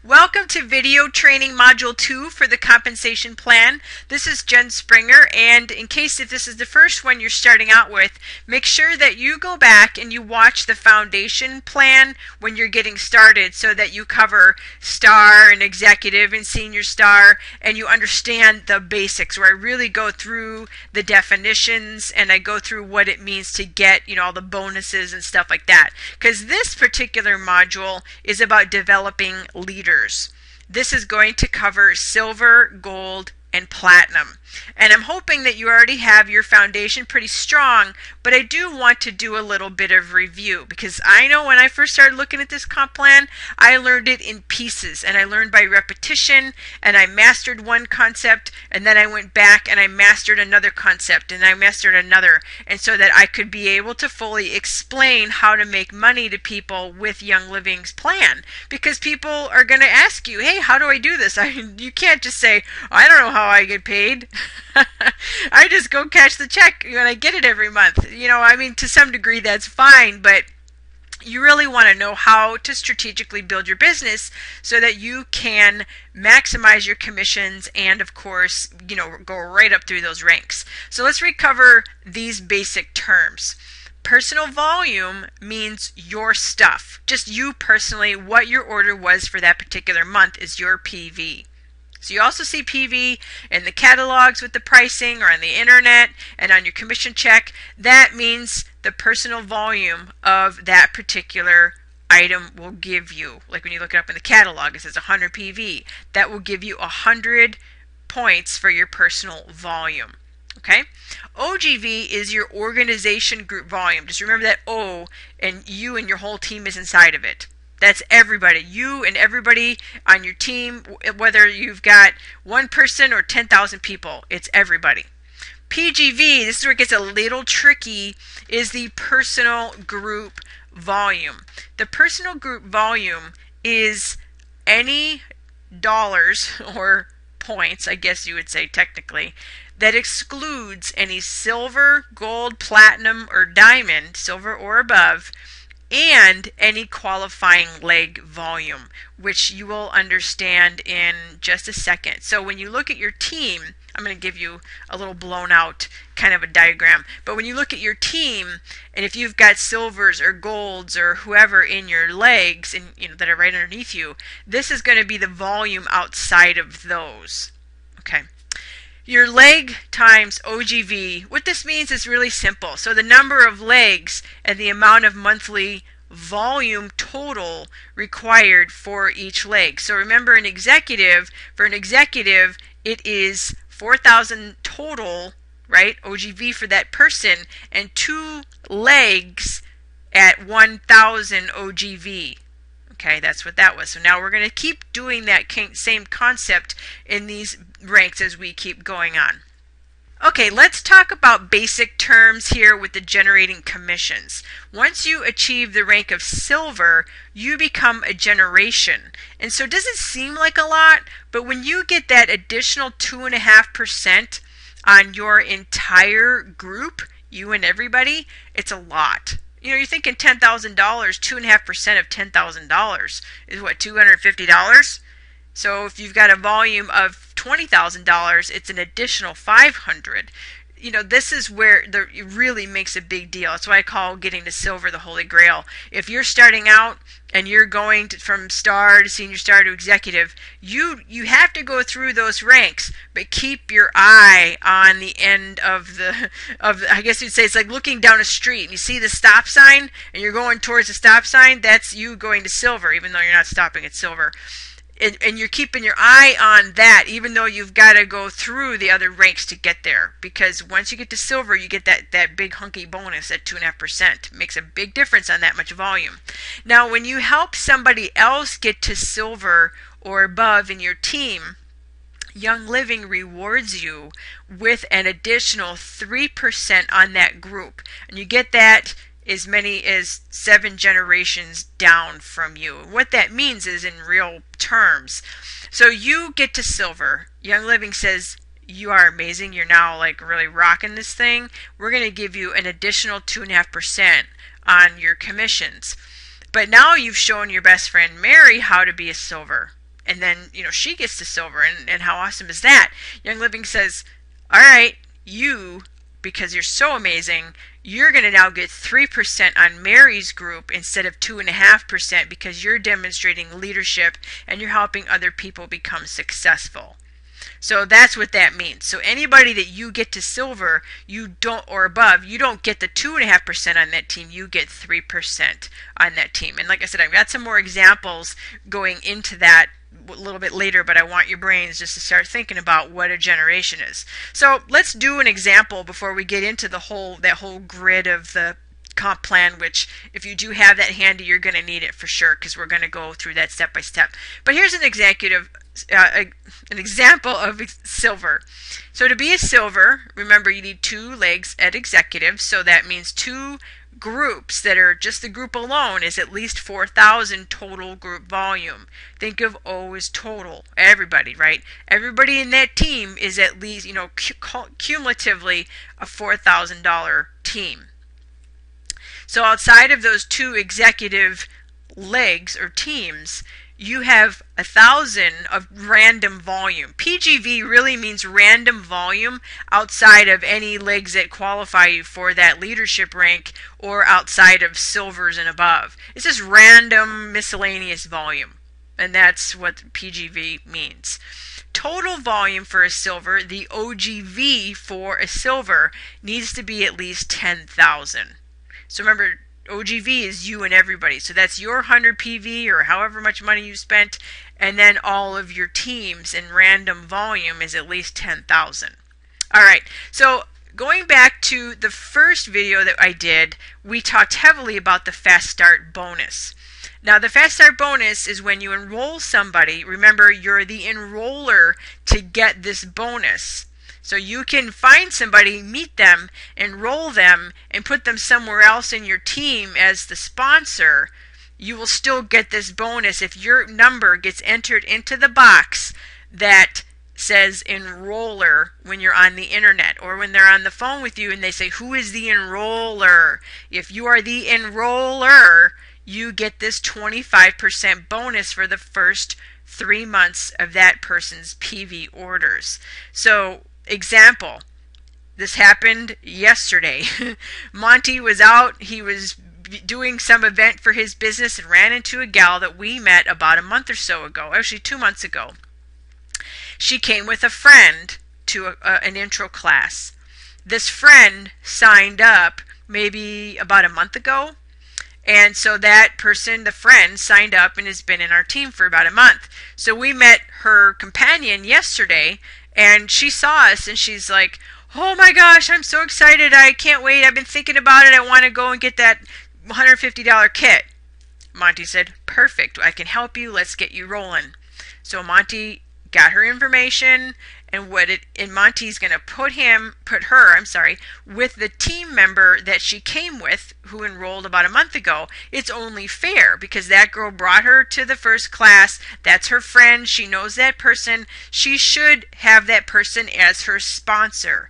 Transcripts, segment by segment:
Welcome to Video Training Module 2 for the Compensation Plan. This is Jen Springer, and in case if this is the first one you're starting out with, make sure that you go back and you watch the foundation plan when you're getting started so that you cover star and executive and senior star and you understand the basics, where I really go through the definitions and I go through what it means to get, all the bonuses and stuff like that. Because this particular module is about developing leaders. This is going to cover silver, gold, and platinum. And I'm hoping that you already have your foundation pretty strong, but I do want to do a little bit of review because I know when I first started looking at this comp plan, I learned it in pieces and I learned by repetition, and I mastered one concept and then I went back and I mastered another concept and I mastered another, and so that I could be able to fully explain how to make money to people with Young Living's plan, because people are going to ask you, hey, how do I do this? You can't just say, I don't know how I get paid. I just go cash the check and I get it every month. To some degree that's fine, but you really want to know how to strategically build your business so that you can maximize your commissions and, of course, go right up through those ranks. So let's recover these basic terms. Personal volume means your stuff. Just you personally, what your order was for that particular month is your PV. So you also see PV in the catalogs with the pricing or on the internet and on your commission check. That means the personal volume of that particular item will give you. Like when you look it up in the catalog, it says 100 PV. That will give you 100 points for your personal volume. Okay? OGV is your organization group volume. Just remember that O, and you and your whole team is inside of it. That's everybody. You and everybody on your team, whether you've got one person or 10,000 people, it's everybody. PGV, this is where it gets a little tricky, is the personal group volume. The personal group volume is any dollars or points, I guess you would say technically, that excludes any silver, gold, platinum, or diamond, silver or above, and any qualifying leg volume, which you will understand in just a second. So when you look at your team, I'm going to give you a little blown out kind of a diagram, but when you look at your team, and if you've got silvers or golds or whoever in your legs and that are right underneath you, this is going to be the volume outside of those. Okay. Your leg times OGV, what this means is really simple. So the number of legs and the amount of monthly volume total required for each leg. So remember for an executive, it is 4,000 total, right? OGV for that person, and 2 legs at 1,000 OGV. Okay, that's what that was. So now we're going to keep doing that same concept in these ranks as we keep going on. Okay, let's talk about basic terms here with the generating commissions. Once you achieve the rank of silver, you become a generation. And so it doesn't seem like a lot, but when you get that additional 2.5% on your entire group, you and everybody, it's a lot. You're thinking $10,000, 2.5% of $10,000 is what, $250? So if you've got a volume of $20,000, it's an additional $500. This is where it really makes a big deal. That's why I call getting to silver the holy grail. If you're starting out and you're going from star to senior star to executive, you have to go through those ranks, but keep your eye on the end of I guess you'd say it's like looking down a street and you see the stop sign and you're going towards the stop sign. That's you going to silver, even though you're not stopping at silver. And you're keeping your eye on that, even though you've got to go through the other ranks to get there. Because once you get to silver, you get that big hunky bonus at 2.5%. It makes a big difference on that much volume. Now, when you help somebody else get to silver or above in your team, Young Living rewards you with an additional 3% on that group. And you get that as many as 7 generations down from you. What that means is in real terms. So you get to silver. Young Living says, you are amazing. You're now like really rocking this thing. We're going to give you an additional 2.5% on your commissions. But now you've shown your best friend Mary how to be a silver. And then, she gets to silver. And how awesome is that? Young Living says, all right, because you're so amazing, you're going to now get 3% on Mary's group instead of 2.5% because you're demonstrating leadership and you're helping other people become successful. So that's what that means. So anybody that you get to silver, or above, you don't get the 2.5% on that team. You get 3% on that team. And like I said, I've got some more examples going into that a little bit later, but I want your brains just to start thinking about what a generation is. So let's do an example before we get into that whole grid of the comp plan, which if you do have that handy, you're going to need it for sure, because we're going to go through that step by step. But here's an example of silver. So to be a silver, remember you need 2 legs at executive, so that means 2 groups that are just the group alone is at least 4,000 total group volume. Think of O as total, everybody, right? Everybody in that team is at least, cumulatively a $4,000 team. So outside of those 2 executive legs or teams, you have 1,000 of random volume. PGV really means random volume outside of any legs that qualify you for that leadership rank or outside of silvers and above. It's just random miscellaneous volume, and that's what PGV means. Total volume for a silver, the OGV for a silver, needs to be at least 10,000. So remember, OGV is you and everybody. So that's your 100 PV or however much money you spent, and then all of your teams in random volume is at least 10,000. All right, so going back to the first video that I did, we talked heavily about the Fast Start bonus. Now the Fast Start bonus is when you enroll somebody. Remember, you're the enroller to get this bonus. So you can find somebody, meet them, enroll them, and put them somewhere else in your team as the sponsor. You will still get this bonus if your number gets entered into the box that says enroller when you're on the internet, or when they're on the phone with you and they say, who is the enroller? If you are the enroller, you get this 25% bonus for the first 3 months of that person's PV orders. So example, this happened yesterday. Monty was out, he was doing some event for his business and ran into a gal that we met about a month or so ago, actually 2 months ago. She came with a friend to an intro class. This friend signed up maybe about a month ago, and so that person, the friend, signed up and has been in our team for about a month. So we met her companion yesterday, and she saw us and she's like, oh my gosh, I'm so excited. I can't wait. I've been thinking about it. I want to go and get that $150 kit. Monty said, perfect. I can help you. Let's get you rolling. So Monty got her information, and Monty's going to put her with the team member that she came with who enrolled about a month ago. It's only fair because that girl brought her to the first class. That's her friend. She knows that person. She should have that person as her sponsor.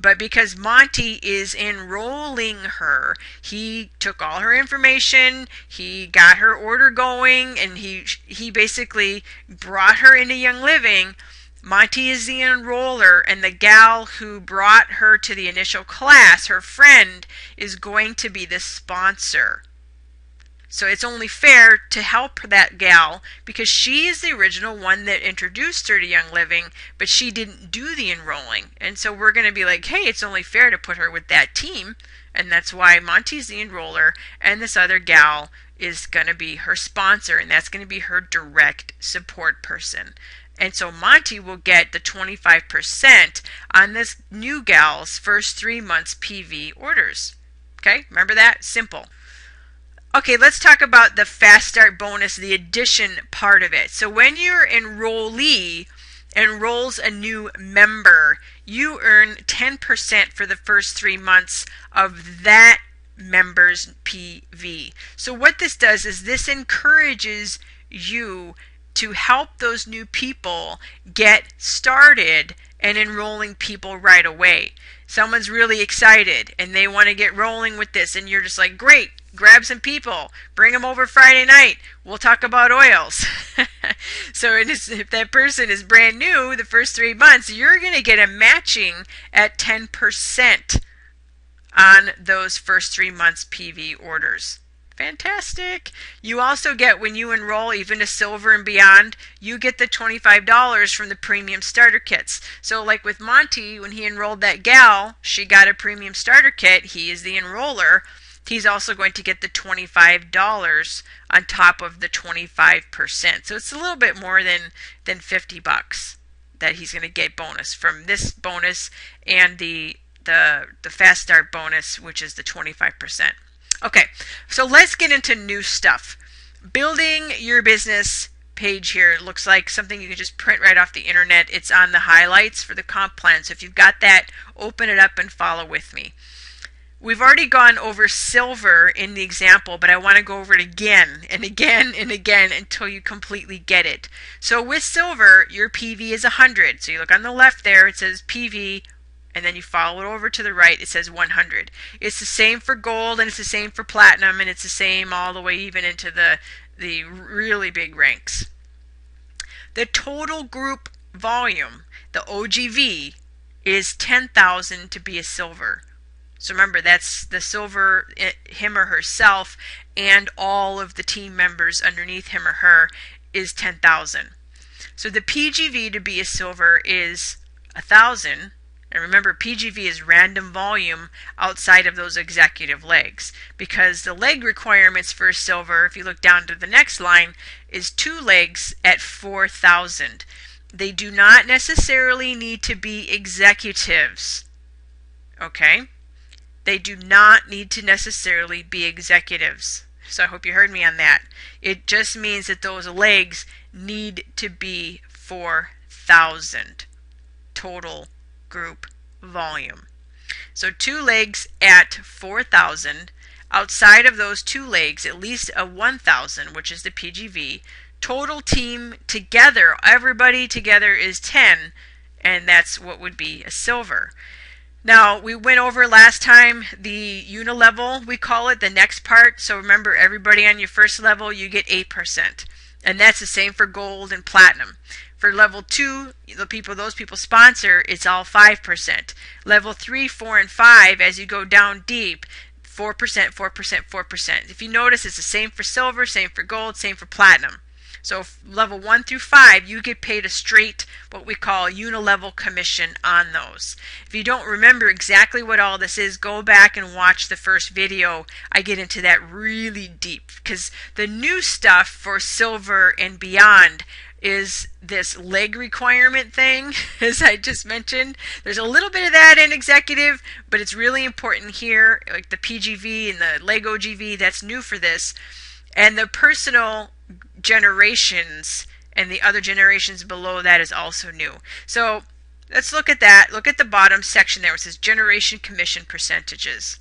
But because Monty is enrolling her, he took all her information, he got her order going, and he basically brought her into Young Living. Monty is the enroller, and the gal who brought her to the initial class, her friend, is going to be the sponsor. So it's only fair to help that gal because she is the original one that introduced her to Young Living, but she didn't do the enrolling. And so we're going to be like, hey, it's only fair to put her with that team. And that's why Monty's the enroller, and this other gal is going to be her sponsor, and that's going to be her direct support person. And so Monty will get the 25% on this new gal's first 3 months PV orders. Okay, remember that? Simple. Okay, let's talk about the Fast Start bonus, the addition part of it. So when your enrollee enrolls a new member, you earn 10% for the first 3 months of that member's PV. So what this does is this encourages you to help those new people get started and enrolling people right away. Someone's really excited and they want to get rolling with this, and you're just like, great, grab some people, bring them over Friday night, we'll talk about oils. So if that person is brand new, the first 3 months, you're going to get a matching at 10% on those first 3 months PV orders. Fantastic. You also get, when you enroll even to silver and beyond, you get the $25 from the premium starter kits. So like with Monty, when he enrolled that gal, she got a premium starter kit. He is the enroller. He's also going to get the $25 on top of the 25%. So it's a little bit more than $50 that he's going to get bonus from this bonus and the fast start bonus, which is the 25%. Okay, so let's get into new stuff. Building your business page here looks like something you can just print right off the internet. It's on the highlights for the comp plan. So if you've got that, open it up and follow with me. We've already gone over silver in the example, but I want to go over it again and again and again until you completely get it. So with silver, your PV is 100. So you look on the left there, it says PV, and then you follow it over to the right, it says 100. It's the same for gold, and it's the same for platinum, and it's the same all the way even into the really big ranks. The total group volume, the OGV, is 10,000 to be a silver. So remember, that's the silver, him or herself, and all of the team members underneath him or her is 10,000. So the PGV to be a silver is 1,000. And remember, PGV is random volume outside of those executive legs, because the leg requirements for silver, if you look down to the next line, is 2 legs at 4,000. They do not necessarily need to be executives. Okay? They do not need to necessarily be executives. So I hope you heard me on that. It just means that those legs need to be 4,000 total group volume. So 2 legs at 4,000. Outside of those 2 legs, at least a 1,000, which is the PGV. Total team together, everybody together, is 10, and that's what would be a silver. Now, we went over last time the unilevel, we call it, the next part. So remember, everybody on your first level, you get 8%. And that's the same for gold and platinum. For level 2, those people sponsor, it's all 5%. Level 3, 4, and 5, as you go down deep, 4%, 4%, 4%. If you notice, it's the same for silver, same for gold, same for platinum. So level 1 through 5, you get paid a straight, what we call unilevel commission on those. If you don't remember exactly what all this is, go back and watch the first video. I get into that really deep, because the new stuff for silver and beyond is this leg requirement thing, as I just mentioned. There's a little bit of that in executive, but it's really important here, like the PGV and the leg OGV, that's new for this. And the personal generations and the other generations below that is also new. So let's look at that. Look at the bottom section there. It says generation commission percentages.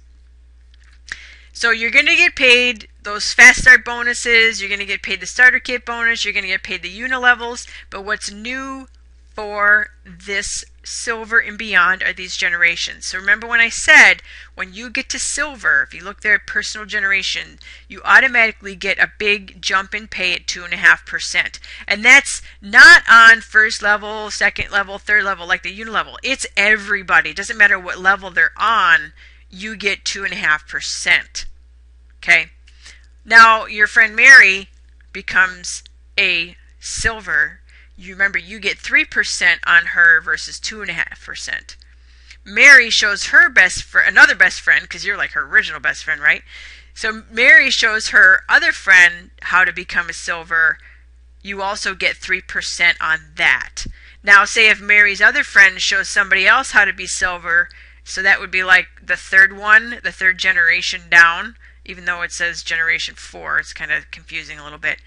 So you're going to get paid those fast start bonuses. You're going to get paid the starter kit bonus. You're going to get paid the unilevels. But what's new for this silver and beyond are these generations. So remember when I said when you get to silver, if you look there at personal generation, you automatically get a big jump in pay at 2.5%. And that's not on first level, second level, third level like the unilevel. It's everybody. It doesn't matter what level they're on, you get 2.5%. Okay? Now your friend Mary becomes a silver. You remember, you get 3% on her versus 2.5%. Mary shows her another best friend, because you're like her original best friend, right? So Mary shows her other friend how to become a silver. You also get 3% on that. Now, say if Mary's other friend shows somebody else how to be silver, so that would be like the third one, the third generation down, even though it says generation 4. It's kind of confusing a little bit.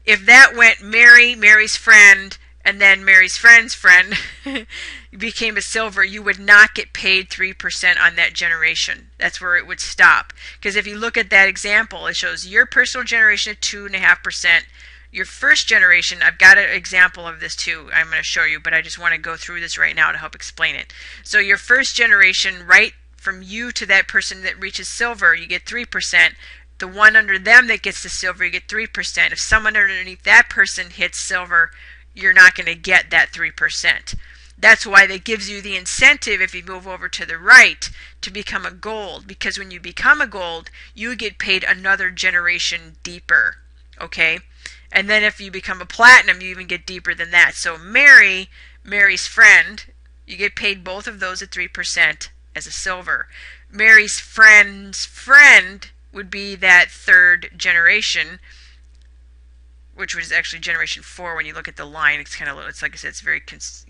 If that went Mary's friend, and then Mary's friend's friend became a silver, you would not get paid 3% on that generation. That's where it would stop. Because if you look at that example, it shows your personal generation at 2.5%. Your first generation, I've got an example of this too, I'm going to show you, but I just want to go through this right now to help explain it. So your first generation, right from you to that person that reaches silver, you get 3%. The one under them that gets the silver, you get 3%. If someone underneath that person hits silver, you're not going to get that 3%. That's why that gives you the incentive if you move over to the right to become a gold, because when you become a gold, you get paid another generation deeper, okay? And then if you become a platinum, you even get deeper than that. So Mary's friend, you get paid both of those at 3% as a silver. Mary's friend's friend would be that third generation, which was actually generation 4. When you look at the line, it's kind of, it's like I said, it's very,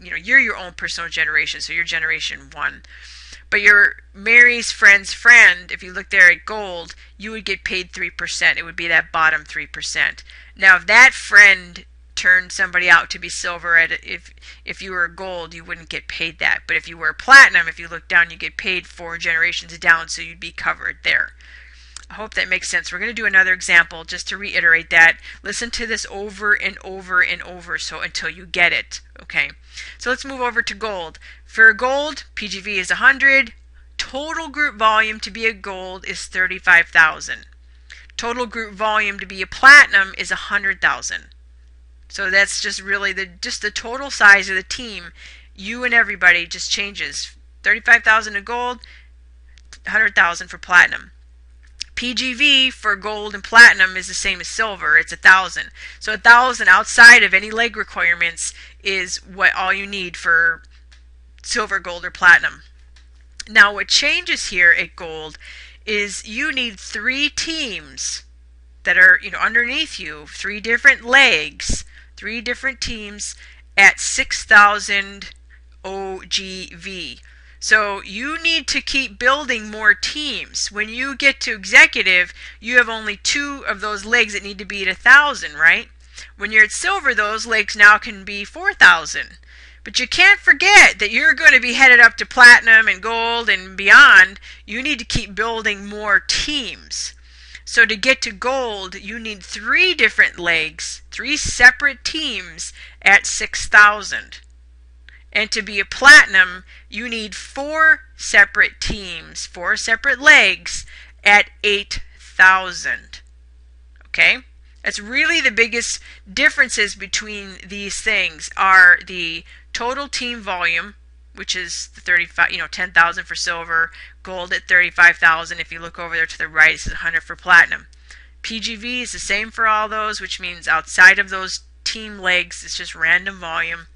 you're your own personal generation, so you're generation 1. But your Mary's friend's friend, if you look there at gold, you would get paid 3%. It would be that bottom 3%. Now, if that friend turned somebody out to be silver, if you were gold, you wouldn't get paid that. But if you were platinum, if you look down, you get paid 4 generations down, so you'd be covered there. I hope that makes sense. We're going to do another example just to reiterate that. Listen to this over and over and over until you get it. Okay. So let's move over to gold. For gold, PGV is 100. Total group volume to be a gold is 35,000. Total group volume to be a platinum is 100,000. So that's just really the total size of the team. You and everybody just changes. 35,000 to gold, 100,000 for platinum. PGV for gold and platinum is the same as silver. It's 1,000. So 1,000 outside of any leg requirements is what all you need for silver, gold, or platinum. Now what changes here at gold is you need 3 teams that are underneath you, 3 different legs, 3 different teams at 6,000 OGV. So you need to keep building more teams. When you get to executive, you have only 2 of those legs that need to be at 1,000, right? When you're at silver, those legs now can be 4,000. But you can't forget that you're going to be headed up to platinum and gold and beyond. You need to keep building more teams. So to get to gold, you need 3 different legs, 3 separate teams at 6,000. And to be a platinum, you need 4 separate teams, 4 separate legs at 8,000. Okay? That's really the biggest differences between these things are the total team volume, which is the 10,000 for silver, gold at 35,000. If you look over there to the right, it says 100 for platinum. PGV is the same for all those, which means outside of those team legs, it's just random volume.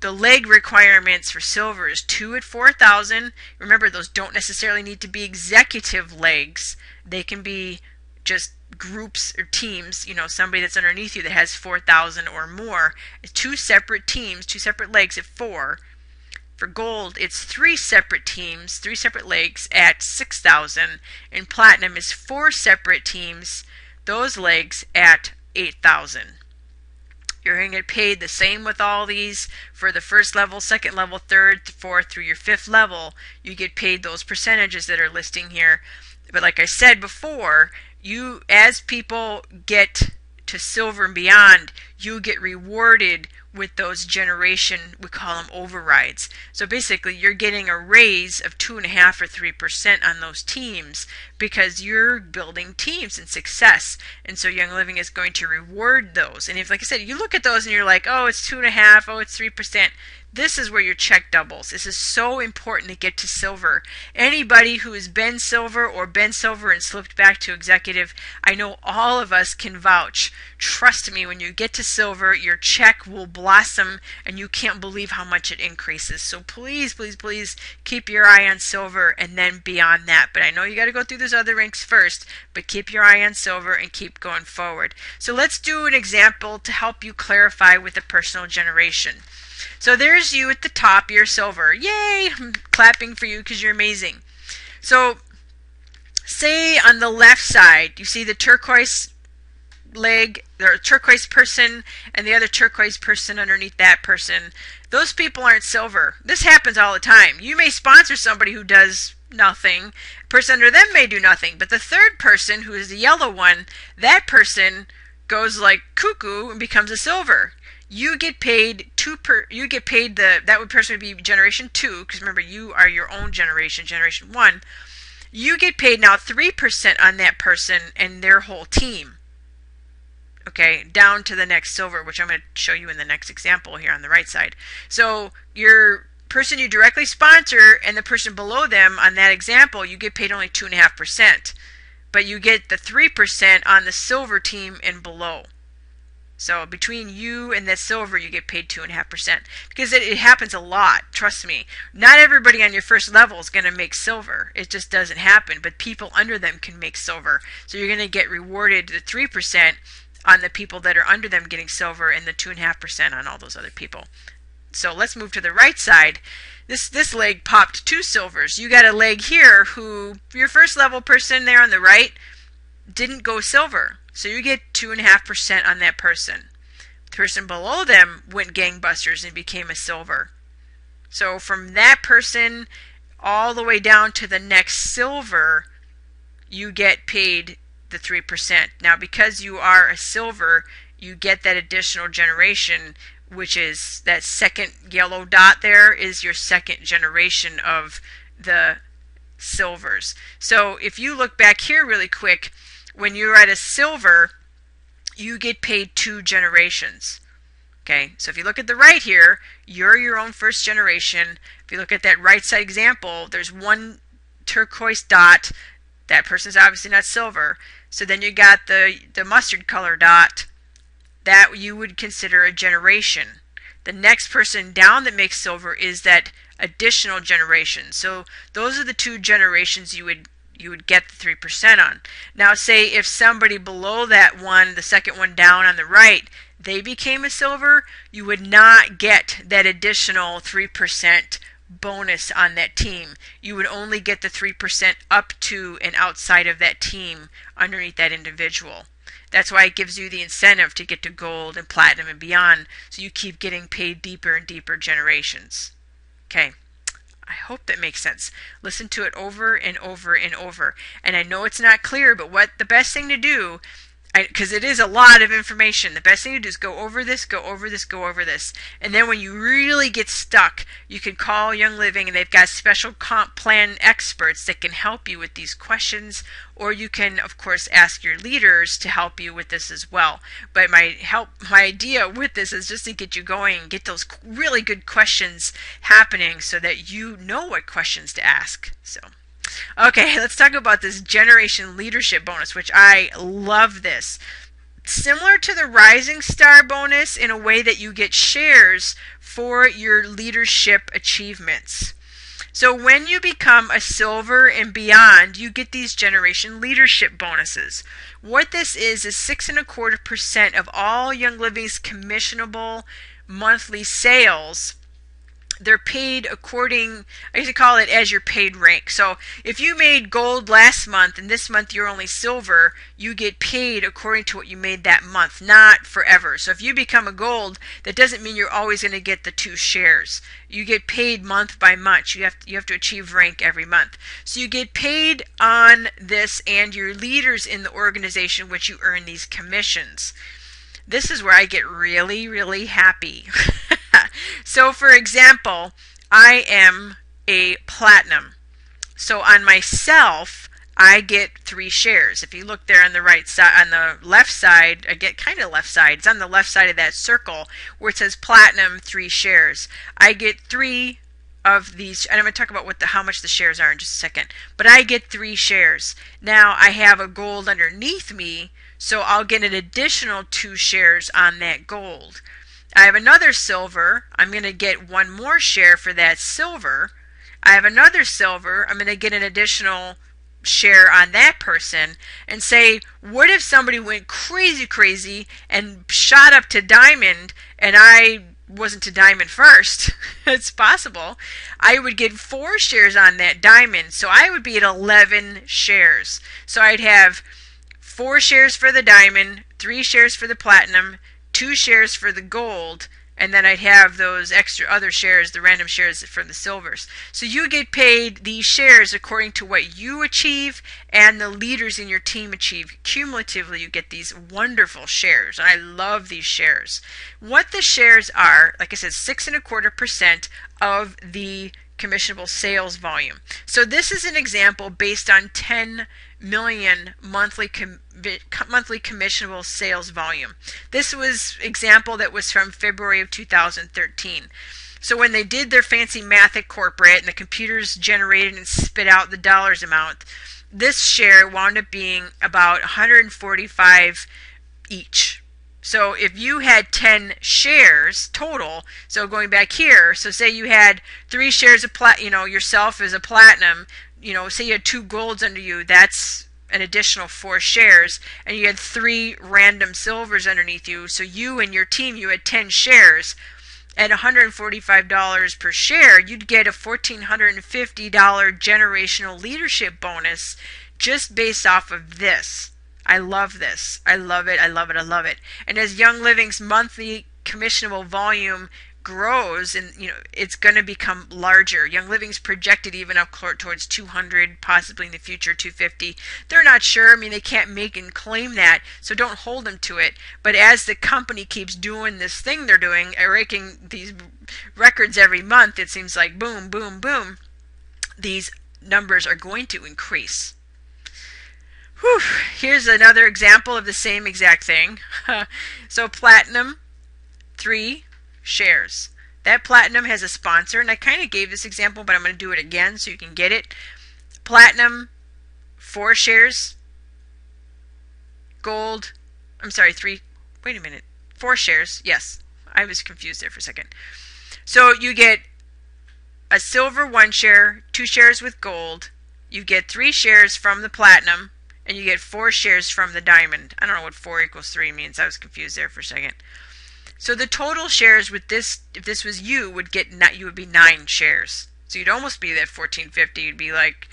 The leg requirements for silver is 2 at 4,000. Remember, those don't necessarily need to be executive legs. They can be just groups or teams, somebody that's underneath you that has 4,000 or more. 2 separate teams, 2 separate legs at 4. For gold, it's 3 separate teams, 3 separate legs at 6,000. And platinum is 4 separate teams, those legs at 8,000. You're going to get paid the same with all these. For the first level, second level, third, fourth, through your 5th level, you get paid those percentages that are listing here. But like I said before, as people get to silver and beyond, you get rewarded with those generation, we call them overrides. So basically you're getting a raise of 2.5 or 3% on those teams because you're building teams and success. And so Young Living is going to reward those. And if, like I said, you look at those and you're like, oh, it's 2.5, oh, it's 3%. This is where your check doubles. This is so important to get to silver. Anybody who has been silver or been silver and slipped back to executive, I know all of us can vouch. Trust me, when you get to silver, your check will blossom and you can't believe how much it increases. So please, please, please keep your eye on silver and then beyond that. But I know you got to go through those other ranks first, but keep your eye on silver and keep going forward. So let's do an example to help you clarify with the personal generation. So there's you at the top, you're silver. Yay! I'm clapping for you because you're amazing. So say on the left side, you see the turquoise leg, the turquoise person, and the other turquoise person underneath that person. Those people aren't silver. This happens all the time. You may sponsor somebody who does nothing. A person under them may do nothing. But the third person, who is the yellow one, that person goes like cuckoo and becomes a silver. You get paid that person would be generation 2, because remember, you are your own generation, generation 1. you get paid now 3% on that person and their whole team. Okay, down to the next silver, which I'm going to show you in the next example here on the right side. So your person you directly sponsor and the person below them on that example, you get paid only 2.5%. But you get the 3% on the silver team and below. So between you and that silver, you get paid 2.5%. Because it happens a lot, trust me. Not everybody on your first level is going to make silver. It just doesn't happen. But people under them can make silver. So you're going to get rewarded the 3% on the people that are under them getting silver and the 2.5% on all those other people. So let's move to the right side. This leg popped 2 silvers. You got a leg here who, your first level person there on the right, didn't go silver. So you get 2.5% on that person. The person below them went gangbusters and became a silver. So from that person all the way down to the next silver, you get paid the 3%. Now because you are a silver, you get that additional generation, which is that second yellow dot there is your second generation of the silvers. So if you look back here really quick, when you're at a silver, you get paid 2 generations. Okay, so if you look at the right here, you're your own first generation. If you look at that right side example, there's 1 turquoise dot. That person's obviously not silver. So then you got the mustard color dot. That you would consider a generation. The next person down that makes silver is that additional generation. So those are the 2 generations you would get the 3% on. Now say if somebody below that one, the second one down on the right, they became a silver, you would not get that additional 3% bonus on that team. You would only get the 3% up to and outside of that team underneath that individual. That's why it gives you the incentive to get to gold and platinum and beyond, so you keep getting paid deeper and deeper generations. Okay. I hope that makes sense. Listen to it over and over and over. And I know it's not clear, but what the best thing to do, because it is a lot of information, the best thing to do is go over this, go over this, go over this. And then when you really get stuck, you can call Young Living, and they've got special comp plan experts that can help you with these questions, or you can, of course, ask your leaders to help you with this as well. But my idea with this is just to get you going and get those really good questions happening so that you know what questions to ask. So, okay, let's talk about this generation leadership bonus, which I love this. Similar to the Rising Star bonus in a way that you get shares for your leadership achievements. So when you become a silver and beyond, you get these generation leadership bonuses. What this is 6.25% of all Young Living's commissionable monthly sales. They're paid according, I used to call it as your paid rank. So if you made gold last month and this month you're only silver, you get paid according to what you made that month, not forever. So if you become a gold, that doesn't mean you're always going to get the 2 shares. You get paid month by month. You have to achieve rank every month. So you get paid on this and your leaders in the organization, which you earn these commissions. This is where I get really, really happy. So for example, I am a platinum. So on myself, I get 3 shares. If you look there on the right side, on the left side, I get kind of left side. It's on the left side of that circle where it says platinum 3 shares. I get 3 of these, and I'm going to talk about how much the shares are in just a second. But I get 3 shares. Now I have a gold underneath me, so I'll get an additional 2 shares on that gold. I have another silver. I'm going to get 1 more share for that silver. I have another silver. I'm going to get an additional share on that person. And say, what if somebody went crazy and shot up to diamond and I wasn't to diamond first? It's possible. I would get 4 shares on that diamond. So I would be at 11 shares. So I'd have 4 shares for the diamond, 3 shares for the platinum, 2 shares for the gold, and then I'd have those extra other shares, the random shares for the silvers. So you get paid these shares according to what you achieve and the leaders in your team achieve. Cumulatively, you get these wonderful shares, and I love these shares. What the shares are, like I said, 6.25% of the commissionable sales volume. So this is an example based on 10 million monthly commissionable sales volume. This was example that was from February of 2013. So when they did their fancy math at corporate and the computers generated and spit out the dollars amount, this share wound up being about 145 each. So if you had 10 shares total, so going back here, so say you had 3 shares of yourself as a platinum, say you had 2 golds under you, that's an additional 4 shares, and you had 3 random silvers underneath you, so you and your team, you had 10 shares. At $145 per share, you'd get a $1,450 generational leadership bonus just based off of this. I love this. I love it. I love it. I love it. And as Young Living's monthly commissionable volume grows, and it's going to become larger. Young Living's projected even up towards 200, possibly in the future 250. They're not sure. I mean, they can't make and claim that, so don't hold them to it. But as the company keeps doing this thing they're doing, breaking these records every month, it seems like boom, boom, boom, these numbers are going to increase. Whew. Here's another example of the same exact thing. So platinum, 3 shares. That platinum has a sponsor, and I kind of gave this example, but I'm going to do it again so you can get it. Platinum, 4 shares. Gold, I'm sorry, 3, wait a minute, 4 shares. Yes, I was confused there for a second. So you get a silver 1 share, 2 shares with gold. You get 3 shares from the platinum, and you get 4 shares from the diamond. I don't know what 4 equals 3 means. I was confused there for a second. So the total shares with this, if this was you, would be 9 shares. So you'd almost be that 1450. You'd be like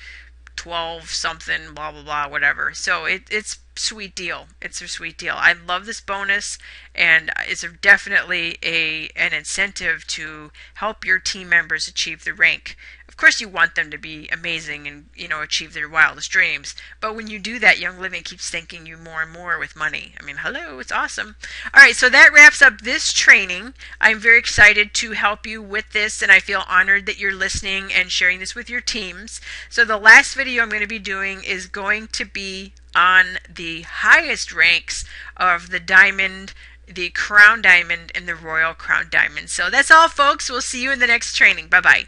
12 something, blah blah blah, whatever. So it's sweet deal. It's a sweet deal. I love this bonus, and it's definitely an incentive to help your team members achieve the rank. Of course, you want them to be amazing and achieve their wildest dreams. But when you do that, Young Living keeps thanking you more and more with money. I mean, hello, it's awesome. All right, so that wraps up this training. I'm very excited to help you with this, and I feel honored that you're listening and sharing this with your teams. So the last video I'm going to be doing is going to be on the highest ranks of the diamond, the crown diamond, and the royal crown diamond. So that's all, folks. We'll see you in the next training. Bye-bye.